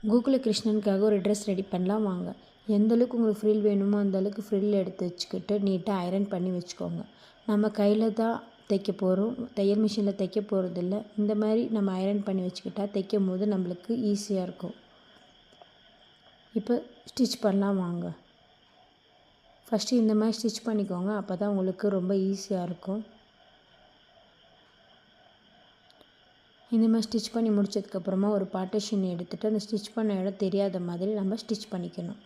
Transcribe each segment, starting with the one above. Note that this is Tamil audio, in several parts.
கோகுல கிருஷ்ணனுக்காக ஒரு ட்ரெஸ் ரெடி பண்ணலாம் வாங்க. எந்த அளவுக்கு உங்களுக்கு ஃப்ரில் வேணுமோ அந்த அளவுக்கு ஃப்ரில் எடுத்து வச்சுக்கிட்டு நீட்டாக ஐரன் பண்ணி வச்சுக்கோங்க. நம்ம கையில் தான் தைக்க போகிறோம், தையல் மிஷினில் தைக்க போகிறதில்ல. இந்த மாதிரி நம்ம ஐரன் பண்ணி வச்சுக்கிட்டா தைக்கும் போது நம்மளுக்கு ஈஸியாக இருக்கும். இப்போ ஸ்டிச் பண்ணலாம் வாங்க. ஃபஸ்ட்டு இந்த மாதிரி ஸ்டிச் பண்ணிக்கோங்க, அப்போ தான் உங்களுக்கு ரொம்ப ஈஸியாக இருக்கும். இந்த மாதிரி ஸ்டிச் பண்ணி முடித்ததுக்கப்புறமா ஒரு பார்ட்டிஷன் எடுத்துகிட்டு அந்த ஸ்டிச் பண்ண இடம் தெரியாத மாதிரி நம்ம ஸ்டிச் பண்ணிக்கணும்.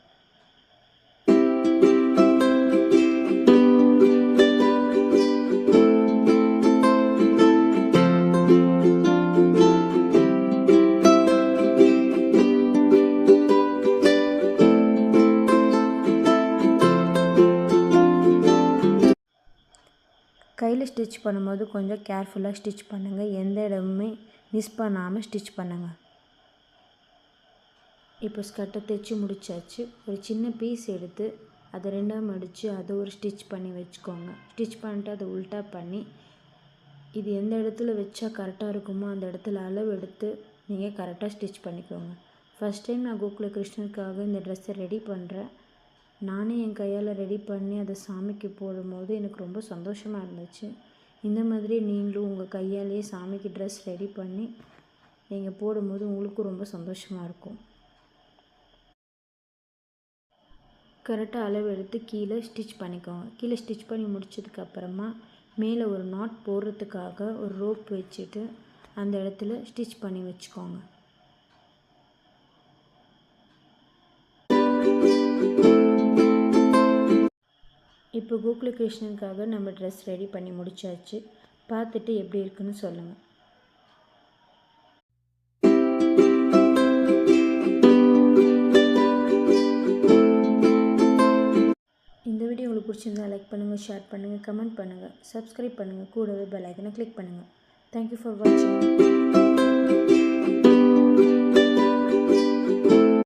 கையில் ஸ்டிச் பண்ணும்போது கொஞ்சம் கேர்ஃபுல்லாக ஸ்டிச் பண்ணுங்கள். எந்த இடமுமே மிஸ் பண்ணாமல் ஸ்டிச் பண்ணுங்கள். இப்போ ஸ்கர்ட்டை தைச்சி முடித்தாச்சு. ஒரு சின்ன பீஸ் எடுத்து அதை ரெண்டாக மடித்து அதை ஒரு ஸ்டிச் பண்ணி வச்சுக்கோங்க. ஸ்டிச் பண்ணிட்டு அதை உல்ட்டா பண்ணி இது எந்த இடத்துல வச்சா கரெக்டாக இருக்குமோ அந்த இடத்துல அளவு எடுத்து நீங்கள் கரெக்டாக ஸ்டிச் பண்ணிக்கோங்க. ஃபஸ்ட் டைம் நான் கோகுல கிருஷ்ணனுக்காக இந்த ட்ரெஸ்ஸை ரெடி பண்ணுறேன். நானே என் கையால் ரெடி பண்ணி அதை சாமிக்கு போடும்போது எனக்கு ரொம்ப சந்தோஷமாக இருந்துச்சு. இந்த மாதிரி நீங்களும் உங்கள் கையாலேயே சாமிக்கு ட்ரெஸ் ரெடி பண்ணி நீங்கள் போடும்போது உங்களுக்கும் ரொம்ப சந்தோஷமாக இருக்கும். கரெக்டாக அளவு எடுத்து கீழே ஸ்டிச் பண்ணிக்கோங்க. கீழே ஸ்டிச் பண்ணி முடிச்சதுக்கப்புறமா மேலே ஒரு நாட் போடுறதுக்காக ஒரு ரோப் வச்சுட்டு அந்த இடத்துல ஸ்டிச் பண்ணி வச்சுக்கோங்க. இப்போ கோகுல கிருஷ்ணனுக்காக நம்ம ட்ரெஸ் ரெடி பண்ணி முடிச்சாச்சு. பார்த்துட்டு எப்படி இருக்குன்னு சொல்லுங்கள். இந்த வீடியோ உங்களுக்கு பிடிச்சிருந்தா லைக் பண்ணுங்கள், ஷேர் பண்ணுங்கள், கமெண்ட் பண்ணுங்கள், சப்ஸ்கிரைப் பண்ணுங்கள், கூடவே பெல் ஐக்கனை கிளிக் பண்ணுங்கள். தேங்க்யூ ஃபார் வாட்சிங்.